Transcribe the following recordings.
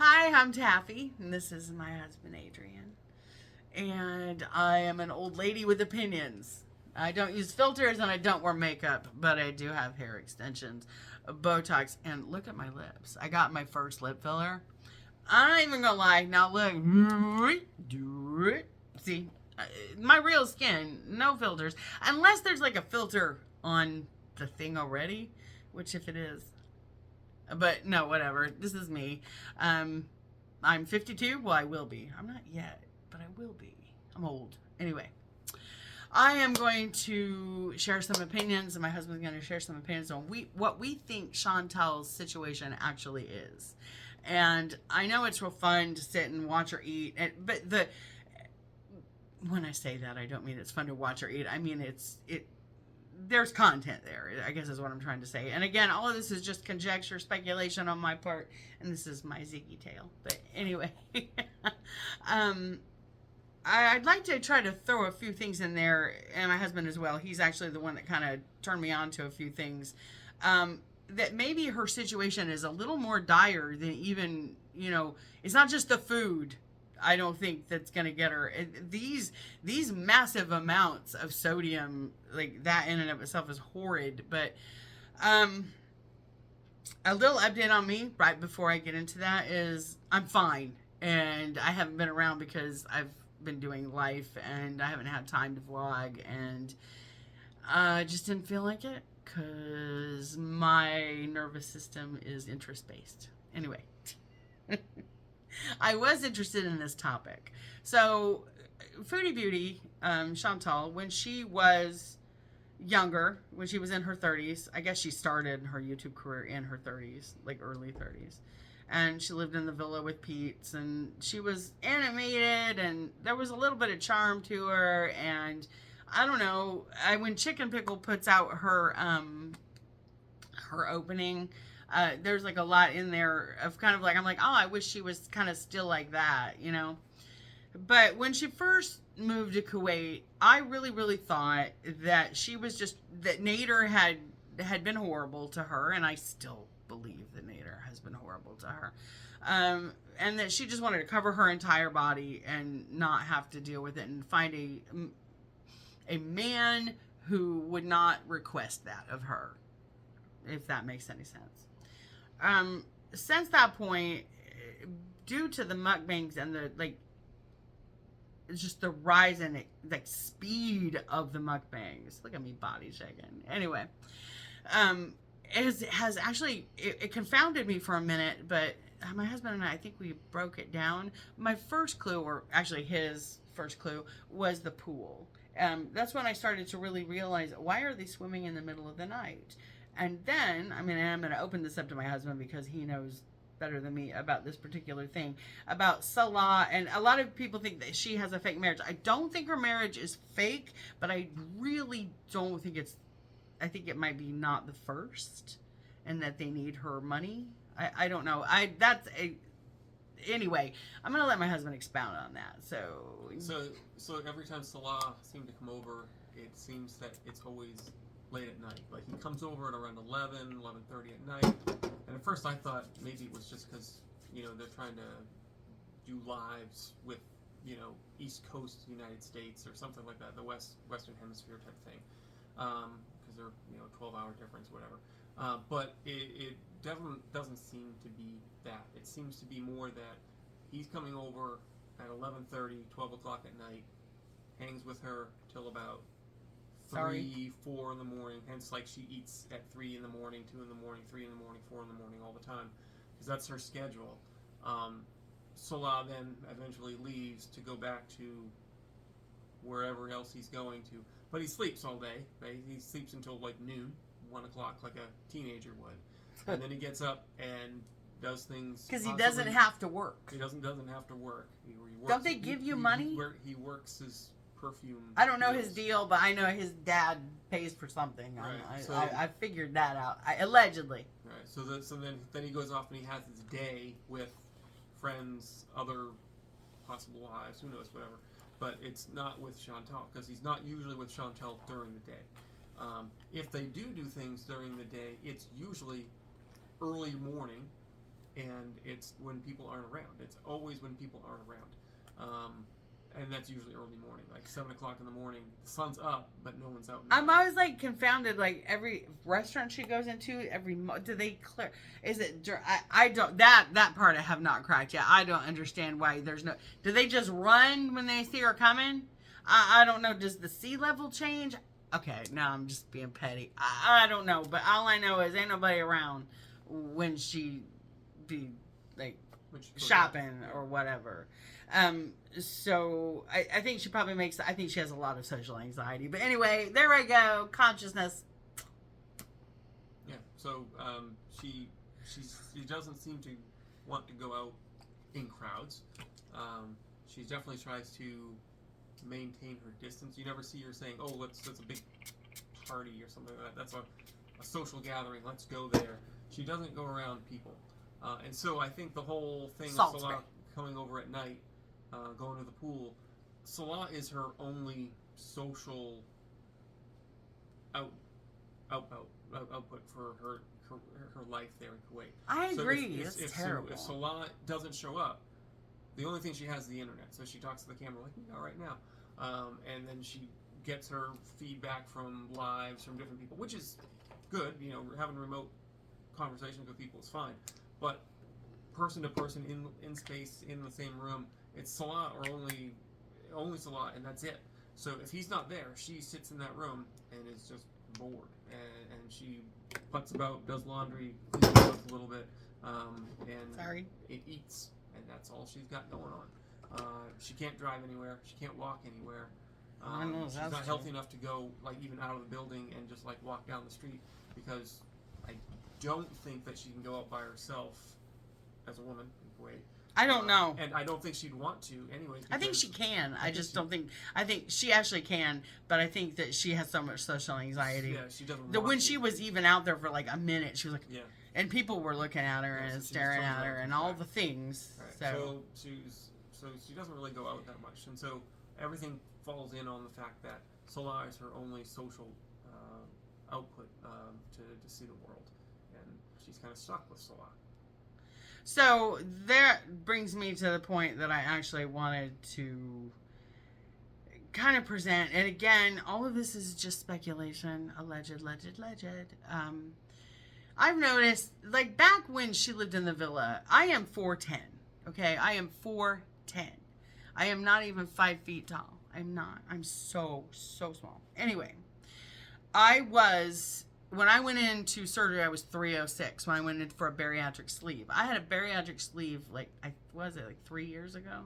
Hi, I'm Taffy, and this is my husband, Adrian. And I am an old lady with opinions. I don't use filters and I don't wear makeup, but I do have hair extensions, Botox, and look at my lips. I got my first lip filler. I'm not even gonna lie. Now look, see, my real skin, no filters, unless there's like a filter on the thing already, which if it is, but no, whatever. This is me. Um, I'm 52. Well, I will be. I'm not yet, but I will be. I'm old. Anyway, I am going to share some opinions, and my husband's going to share some opinions on what we think Chantal's situation actually is. And I know it's real fun to sit and watch her eat, but when I say that, I don't mean it's fun to watch her eat. I mean it there's content there, I guess is what I'm trying to say. And again, all of this is just conjecture, speculation on my part, and this is my Ziggy tale. But anyway, I'd like to try to throw a few things in there, and my husband as well. He's actually the one that kind of turned me on to a few things. That maybe her situation is a little more dire than even, it's not just the food. I don't think that's going to get her. These massive amounts of sodium, like that in and of itself is horrid. But a little update on me right before I get into that is I'm fine. And I haven't been around because I've been doing life and I haven't had time to vlog. And I just didn't feel like it because my nervous system is interest-based. Anyway. I was interested in this topic. So, Foodie Beauty, Chantal, when she was younger, when she was in her 30s, I guess she started her YouTube career in her 30s, like early 30s. And she lived in the villa with Pete's, and she was animated, and there was a little bit of charm to her. And I don't know, when Chicken Pickle puts out her opening, there's like a lot in there of kind of like, I'm like, oh, I wish she was kind of still like that, But when she first moved to Kuwait, I really, really thought that she was that Nader had been horrible to her, and I still believe that Nader has been horrible to her. And that she just wanted to cover her entire body and not have to deal with it and find a man who would not request that of her, if that makes any sense. Since that point, due to the mukbangs and just the rise in speed of the mukbangs. Look at me body shaking. Anyway, has actually it confounded me for a minute, but my husband and I think we broke it down. My first clue, or actually his first clue, was the pool. That's when I started to really realize, why are they swimming in the middle of the night? And then, I'm going to open this up to my husband because he knows better than me about this particular thing, about Salah. And a lot of people think that she has a fake marriage. I don't think her marriage is fake, but I really don't think I think it might be not the first, and that they need her money. I don't know. Anyway, I'm going to let my husband expound on that. So every time Salah seemed to come over, it seems that it's always late at night. Like, he comes over at around 11:30 at night. And at first I thought maybe it was just because, they're trying to do lives with, East Coast United States or something like that, the Western Hemisphere type thing. Because they're, 12-hour difference, whatever. But it definitely doesn't seem to be that. It seems to be more that he's coming over at 11:30, 12 o'clock at night, hangs with her till about 3, 4 in the morning. Hence, like, she eats at 3 in the morning, 2 in the morning, 3 in the morning, 4 in the morning all the time, because that's her schedule. Salah then eventually leaves to go back to wherever else he's going to, but he sleeps all day. Right? He sleeps until like noon, 1 o'clock, like a teenager would, and then he gets up and does things because he doesn't have to work. He doesn't have to work. He works, don't they give you money? He works his perfume. I don't know his deal, but I know his dad pays for something. Right. I figured that out. Allegedly. Right. So then he goes off and he has his day with friends, other possible wives, who knows, whatever. But it's not with Chantal, because he's not usually with Chantal during the day. If they do things during the day, it's usually early morning and it's when people aren't around. It's always when people aren't around. And that's usually early morning, like 7 o'clock in the morning. The sun's up, but no one's out. I'm always like confounded. Like every restaurant she goes into, do they clear? Is it? I don't. That part I have not cracked yet. I don't understand why there's no. Do they just run when they see her coming? I don't know. Does the sea level change? Okay, now I'm just being petty. I don't know, but all I know is ain't nobody around when she be like shopping or whatever. So I think she probably I think she has a lot of social anxiety. But anyway, there we go. Consciousness. Yeah. So she doesn't seem to want to go out in crowds. She definitely tries to maintain her distance. You never see her saying, "Oh, that's a big party or something like that. That's a social gathering. Let's go there." She doesn't go around people, and so I think the whole thing of Salah coming over at night, going to the pool, Salah is her only social output for her life there in Kuwait. I agree. It's terrible. If Salah doesn't show up, the only thing she has is the internet. So she talks to the camera like we are right now, and then she gets her feedback from lives from different people, which is good. You know, having remote conversations with people is fine, but person to person in space in the same room, it's Salah or only Salah, and that's it. So if he's not there, she sits in that room and is just bored, and she butts about, does laundry, cleans the house a little bit, and it eats, and that's all she's got going on. She can't drive anywhere. She can't walk anywhere. She's not healthy enough to go like even out of the building and just like walk down the street, because I don't think that she can go out by herself as a woman in Kuwait. I don't know. And I don't think she'd want to anyway. I think she can. I just don't think. I think she actually can, but I think that she has so much social anxiety. Yeah, she doesn't. When she was even out there for like a minute, she was like, yeah. And people were looking at her and staring at her and all the things. Right. So she doesn't really go out that much, and so everything falls in on the fact that Salah is her only social output to see the world, and she's kind of stuck with Salah. So that brings me to the point that I actually wanted to kind of present. And again, all of this is just speculation. Alleged. I've noticed, like back when she lived in the villa, I am 4'10". Okay? I am 4'10". I am not even 5 feet tall. I'm not. I'm so small. Anyway, when I went into surgery, I was 306 when I went in for a bariatric sleeve. I had a bariatric sleeve, like 3 years ago?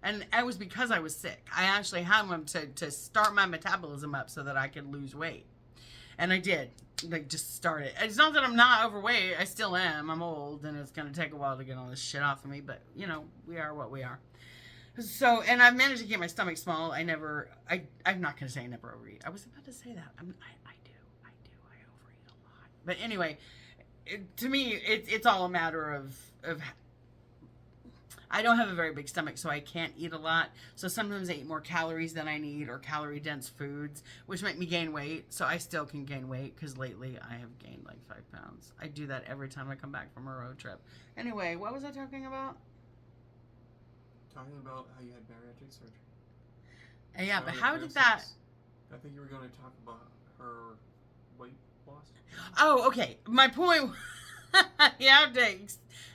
And it was because I was sick. I actually had one to start my metabolism up so that I could lose weight. And I did. Like, just start it. It's not that I'm not overweight. I still am. I'm old, and it's going to take a while to get all this shit off of me. But, you know, we are what we are. So, and I've managed to keep my stomach small. I'm not going to say I never overeat. I was about to say that. I do. I overeat a lot. But anyway, to me, it's all a matter of I don't have a very big stomach, so I can't eat a lot. So sometimes I eat more calories than I need, or calorie-dense foods, which make me gain weight. So I still can gain weight, because lately I have gained like 5 pounds. I do that every time I come back from a road trip. Anyway, what was I talking about? Talking about how you had bariatric surgery. Yeah, but how did that... I think you were going to talk about her weight loss. Oh, okay. My point... yeah,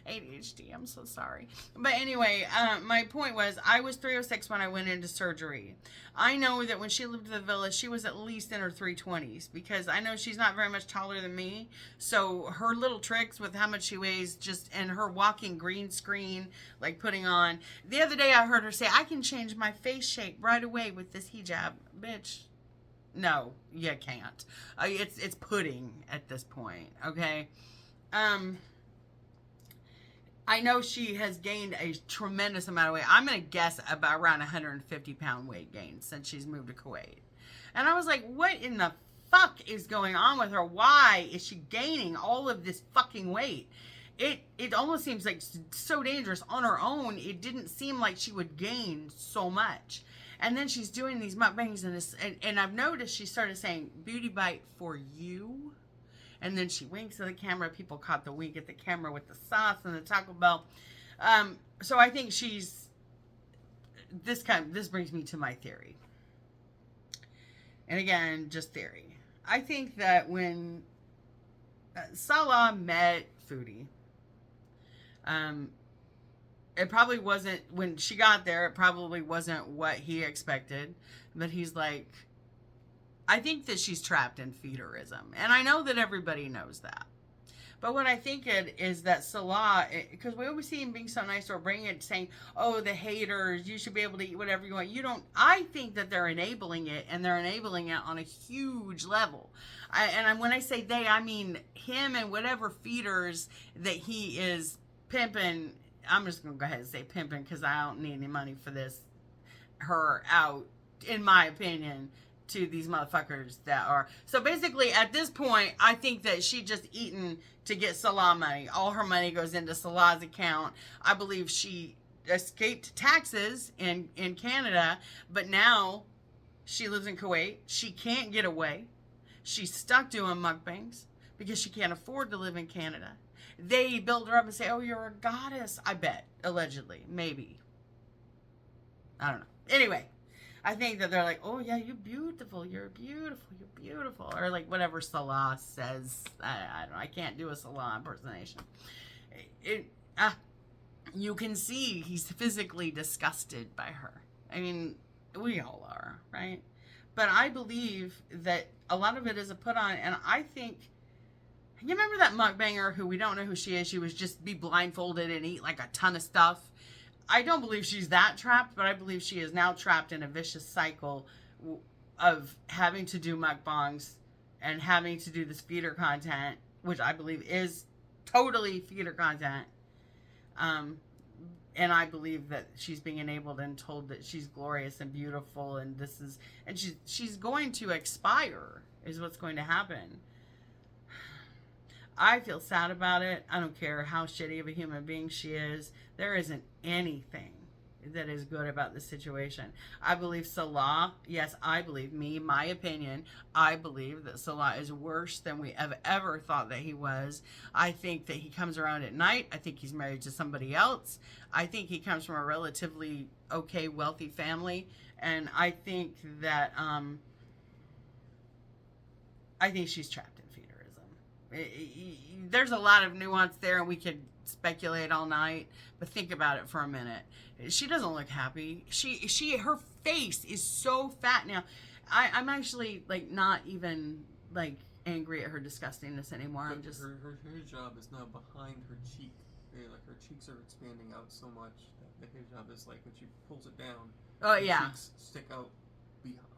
ADHD. I'm so sorry. But anyway, my point was I was 306 when I went into surgery. I know that when she lived in the villa, she was at least in her 320s, because I know she's not very much taller than me. So her little tricks with how much she weighs, and her walking green screen, like putting on. The other day I heard her say, I can change my face shape right away with this hijab. Bitch. No, you can't. It's pudding at this point. Okay. I know she has gained a tremendous amount of weight. I'm going to guess about around 150 pound weight gain since she's moved to Kuwait. And I was like, what in the fuck is going on with her? Why is she gaining all of this fucking weight? It almost seems like so dangerous on her own. It didn't seem like she would gain so much. And then she's doing these mukbangs and I've noticed she started saying beauty bite for you. and then she winks at the camera. People caught the wink at the camera with the sauce and the Taco Bell. So I think she's this brings me to my theory. And again, just theory. I think that when Salah met Foodie, it probably wasn't, when she got there, it probably wasn't what he expected. But he's like, I think that she's trapped in feederism. And I know that everybody knows that. But what I think it is that Salah, because we always see him being so nice or bringing it, saying, oh, the haters, you should be able to eat whatever you want. You don't, I think that they're enabling it, and they're enabling it on a huge level. When I say they, I mean him and whatever feeders that he is pimping. I'm just going to go ahead and say pimping because I don't need any money for this. Her out, in my opinion, to these motherfuckers that are. So basically, at this point, I think that she just eaten to get Salah money. All her money goes into Salah's account. I believe she escaped taxes in Canada, but now she lives in Kuwait. She can't get away. She's stuck doing mukbangs because she can't afford to live in Canada. They build her up and say, oh, you're a goddess. I bet. Allegedly. Maybe. I don't know. Anyway, I think that they're like, oh, yeah, you're beautiful. You're beautiful. You're beautiful. Or like whatever Salah says. I don't know. I can't do a Salah impersonation. You can see he's physically disgusted by her. I mean, we all are, right? But I believe that a lot of it is a put on. And I think, you remember that mukbanger who we don't know who she is? She was just be blindfolded and eat like a ton of stuff. I don't believe she's that trapped, but I believe she is now trapped in a vicious cycle of having to do mukbangs and having to do this feeder content, which I believe is totally feeder content. And I believe that she's being enabled and told that she's glorious and beautiful, and she's going to expire, is what's going to happen. I feel sad about it. I don't care how shitty of a human being she is. There isn't anything that is good about this situation. I believe Salah, yes, I believe my opinion, I believe that Salah is worse than we have ever thought that he was. I think that he comes around at night. I think he's married to somebody else. I think he comes from a relatively okay, wealthy family. And I think that, I think she's trapped in feederism. There's a lot of nuance there, and we could speculate all night, but think about it for a minute. She doesn't look happy. Her face is so fat now. I'm actually like not even like angry at her disgustingness anymore. I'm just her hijab is now behind her cheek. Like her cheeks are expanding out so much that the hijab is like when she pulls it down. Oh her yeah. Cheeks stick out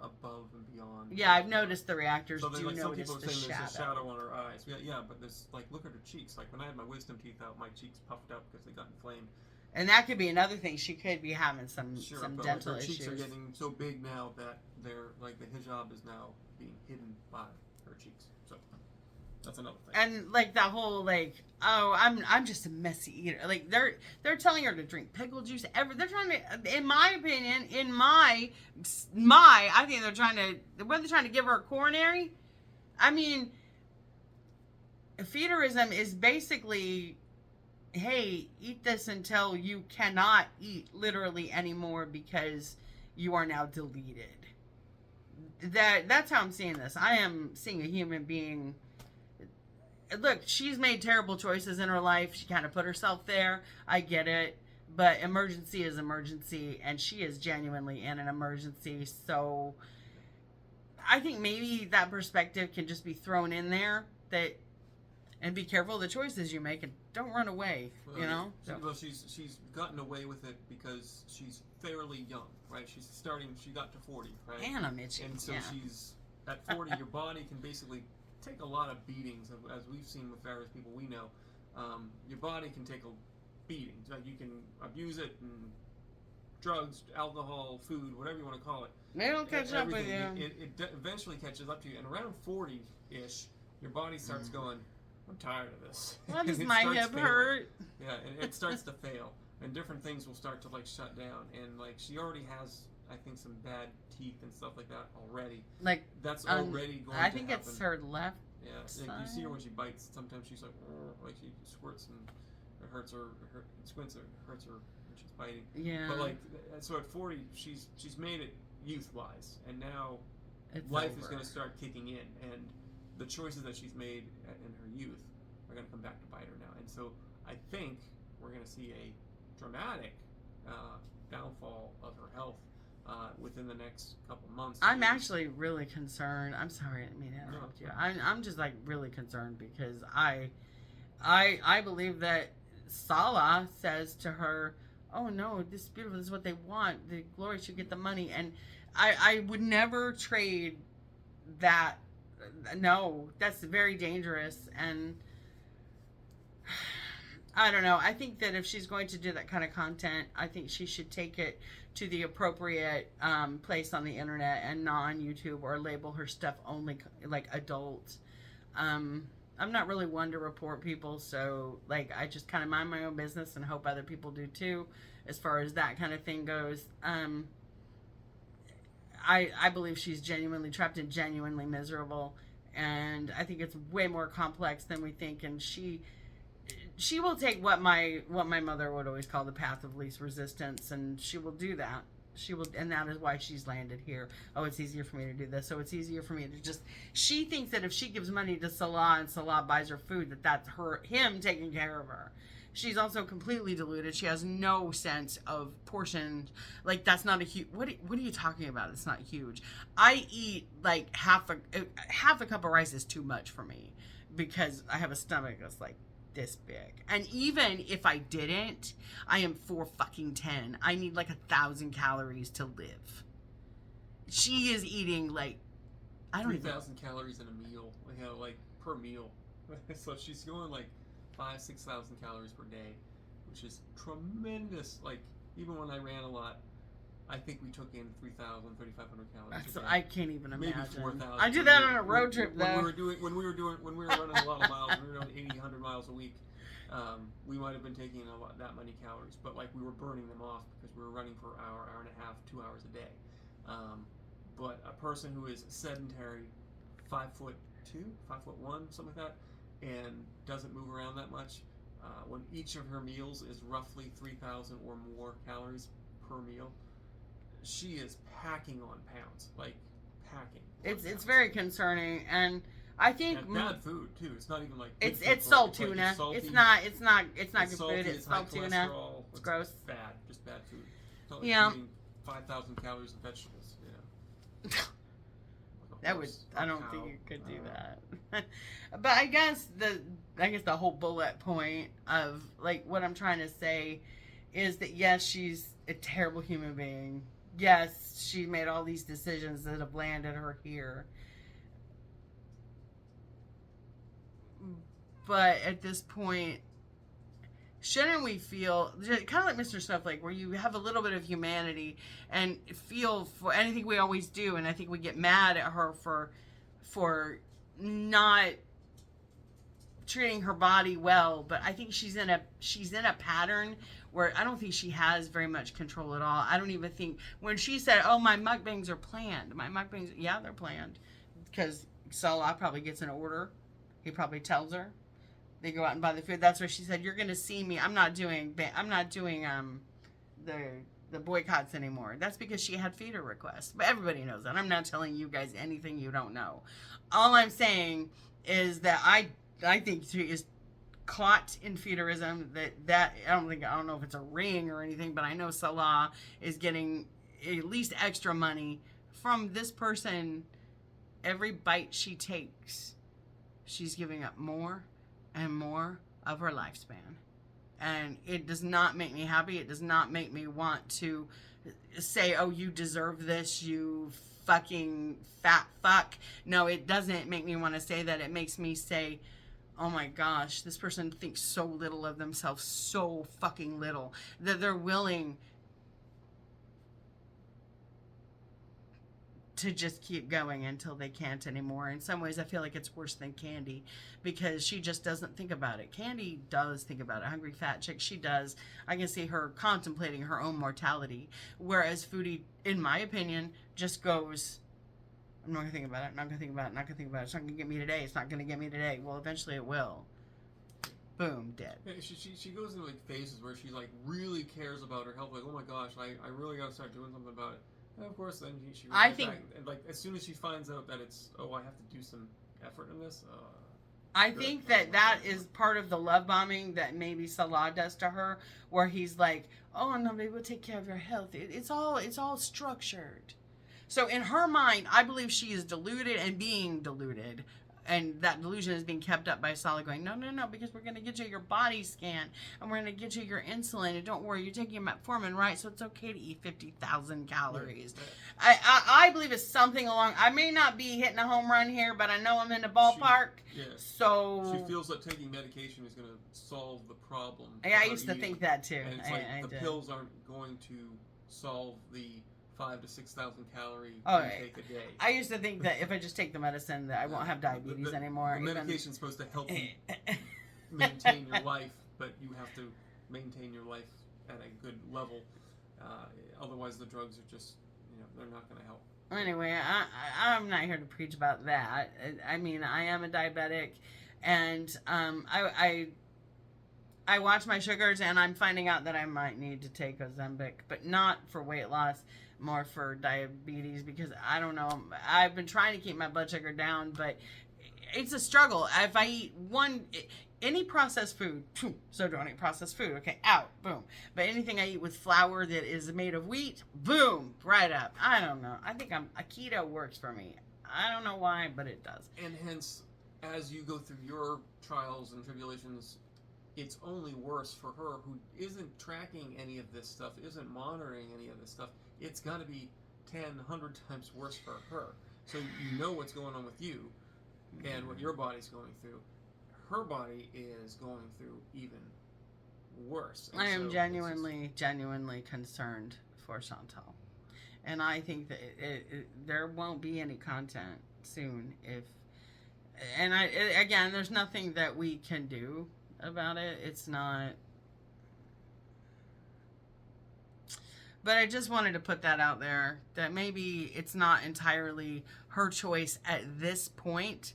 above and beyond. Yeah, I've noticed the reactors so do like, some notice people are the saying shadow. There's a shadow on her eyes. Yeah, but there's like look at her cheeks. Like when I had my wisdom teeth out, my cheeks puffed up because they got inflamed. And that could be another thing. She could be having some but dental like her issues. cheeks are getting so big now that they're like the hijab is now being hidden by her cheeks. So that's another thing. And like that whole like, oh, I'm just a messy eater. Like they're telling her to drink pickle juice. They're trying to, in my opinion, I think they're trying to give her a coronary. I mean, feederism is basically, hey, eat this until you cannot eat literally anymore because you are now deleted. That's how I'm seeing this. I am seeing a human being. Look, she's made terrible choices in her life. She kind of put herself there. I get it. But emergency is emergency, and she is genuinely in an emergency. So I think maybe that perspective can just be thrown in there, and be careful of the choices you make and don't run away, you know? Well, she's gotten away with it because she's fairly young, right? She got to 40, right? And I'm itchy. And so she's, at 40, your body can basically take a lot of beatings, as we've seen with various people we know. Your body can take a beating. Like you can abuse it, and drugs, alcohol, food, whatever you want to call it. They don't catch up with you. It eventually catches up to you, and around 40-ish, your body starts going, I'm tired of this. Why does my hip hurt? Yeah, and it starts to fail, and different things will start to like shut down, and like she already has, I think, some bad teeth and stuff like that already. Like that's already going. I think it's her left Yeah, It's and you see her fine. when she bites. Sometimes she's like she squirts and it hurts her. Squints her, hurts her when she's biting. Yeah, But like, so at 40, she's made it youth wise, and now it's life is over. going to start kicking in, and the choices that she's made in her youth are going to come back to bite her now. And so I think we're going to see a dramatic downfall of her health within the next couple months. I'm years. actually really concerned. I'm sorry, I didn't mean to No, interrupt you. no. I'm just like really concerned because I believe that Salah says to her, "Oh no, this is beautiful. This is what they want. The glory should get the money." And I would never trade that. No, that's very dangerous. And I don't know. I think that if she's going to do that kind of content, I think she should take it to the appropriate place on the internet and not on YouTube, or label her stuff only like adult. I'm not really one to report people, so like I just kind of mind my own business and hope other people do too, as far as that kind of thing goes. I believe she's genuinely trapped and genuinely miserable, and I think it's way more complex than we think. And she will take what my mother would always call the path of least resistance, and she will do that. She will, and that is why she's landed here. Oh, it's easier for me to do this. So it's easier for me to just. She thinks that if she gives money to Salah and Salah buys her food, that's him taking care of her. She's also completely deluded. She has no sense of portion. Like, that's not a huge. What are you talking about? It's not huge. I eat like half a cup of rice is too much for me because I have a stomach that's like this big. And even if I didn't, I am 4 fucking 10. I need like 1,000 calories to live. She is eating like, I don't 3,000 calories in a meal, like per meal. So she's going like 6,000 calories per day, which is tremendous. Like, even when I ran a lot, I think we took in 3,000, 3,500 calories a day. I can't even Maybe imagine. 4,000. I do that on a road trip though. When we were running a lot of miles, we were doing 80, 100 miles a week. We might have been taking that many calories, but like we were burning them off because we were running for an hour, hour and a half, 2 hours a day. But a person who is sedentary, 5'2", 5'1", something like that, and doesn't move around that much, when each of her meals is roughly 3,000 or more calories per meal, she is packing on pounds, like packing. It's very concerning, and I think and bad food too. It's not even like it's food, salt like, tuna. salty, It's not good salty, food. It's high salt tuna. cholesterol. It's gross. Bad, just bad food. It's not like Yeah. eating 5,000 calories of vegetables. Like a That would. horse, I a don't cow. think you could do that. But I guess the whole bullet point of like what I'm trying to say is that yes, she's a terrible human being. Yes, she made all these decisions that have landed her here. But at this point, shouldn't we feel kind of like Mr. Snowflake, where you have a little bit of humanity and feel for anything we always do? And I think we get mad at her for not treating her body well, but I think she's in a pattern where I don't think she has very much control at all. I don't even think when she said, "Oh, my mukbangs are planned." My mukbangs, yeah, they're planned because Salah probably gets an order. He probably tells her. They go out and buy the food. That's where she said, "You're going to see me. I'm not doing the boycotts anymore." That's because she had feeder requests. But everybody knows that. I'm not telling you guys anything you don't know. All I'm saying is that I think she is caught in feederism. That I don't know if it's a ring or anything, but I know Salah is getting at least extra money from this person. Every bite she takes, she's giving up more and more of her lifespan. And it does not make me happy. It does not make me want to say, "Oh, you deserve this, you fucking fat fuck." No, it doesn't make me want to say that. It makes me say, "Oh my gosh, this person thinks so little of themselves, so fucking little, that they're willing to just keep going until they can't anymore." In some ways, I feel like it's worse than Candy because she just doesn't think about it. Candy does think about it. Hungry fat chick, she does. I can see her contemplating her own mortality. Whereas Foodie, in my opinion, just goes I'm not gonna think about it. Not gonna think about it. Not gonna think about it. It's not gonna get me today. It's not gonna get me today. Well, eventually it will. Boom, dead. Yeah, she goes into like phases where she like really cares about her health. Like, oh my gosh, I really gotta start doing something about it. And of course, then she I think, back, and like as soon as she finds out that it's I have to do some effort in this. I think that is part of the love bombing that maybe Salah does to her, where he's like, "Oh no, baby, we'll take care of your health. It's all structured." So in her mind, I believe she is deluded and being deluded. And that delusion is being kept up by Salah going, no, because we're going to get you your body scan and we're going to get you your insulin. And don't worry, you're taking metformin, right? So it's okay to eat 50,000 calories. Yeah. I believe it's something along, I may not be hitting a home run here, but I know I'm in the ballpark. So she feels that taking medication is going to solve the problem. Yeah, I used to think that too. And it's like the pills aren't going to solve the 5,000 to 6,000 calorie intake a day. I used to think that if I just take the medicine, that I won't have diabetes anymore. The medication's supposed to help you maintain your life, but you have to maintain your life at a good level. Otherwise, the drugs are just, they're not going to help. Anyway, I'm not here to preach about that. I mean, I am a diabetic, and I watch my sugars, and I'm finding out that I might need to take Ozempic, but not for weight loss, more for diabetes, because I don't know. I've been trying to keep my blood sugar down, but it's a struggle. If I eat any processed food, so don't eat processed food, okay, out, boom. But anything I eat with flour that is made of wheat, boom, right up. I don't know. I think a keto works for me. I don't know why, but it does. And hence, as you go through your trials and tribulations, it's only worse for her, who isn't tracking any of this stuff, isn't monitoring any of this stuff. It's got to be 10, 100 times worse for her. So you know what's going on with you and what your body's going through. Her body is going through even worse. And I am genuinely concerned for Chantal. And I think that there won't be any content soon. Again, there's nothing that we can do about it. It's not. But I just wanted to put that out there, that maybe it's not entirely her choice at this point,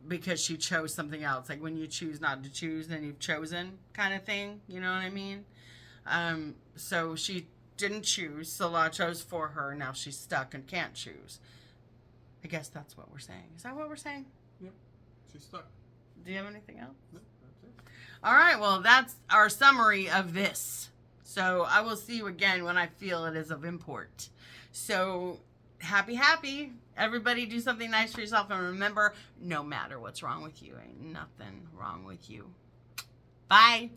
because she chose something else. Like when you choose not to choose, then you've chosen, kind of thing. You know what I mean? So she didn't choose. Salah chose for her. Now she's stuck and can't choose. I guess that's what we're saying. Is that what we're saying? Yep. She's stuck. Do you have anything else? No, that's it. All right. Well, that's our summary of this. So I will see you again when I feel it is of import. So happy. Everybody do something nice for yourself. And remember, no matter what's wrong with you, ain't nothing wrong with you. Bye.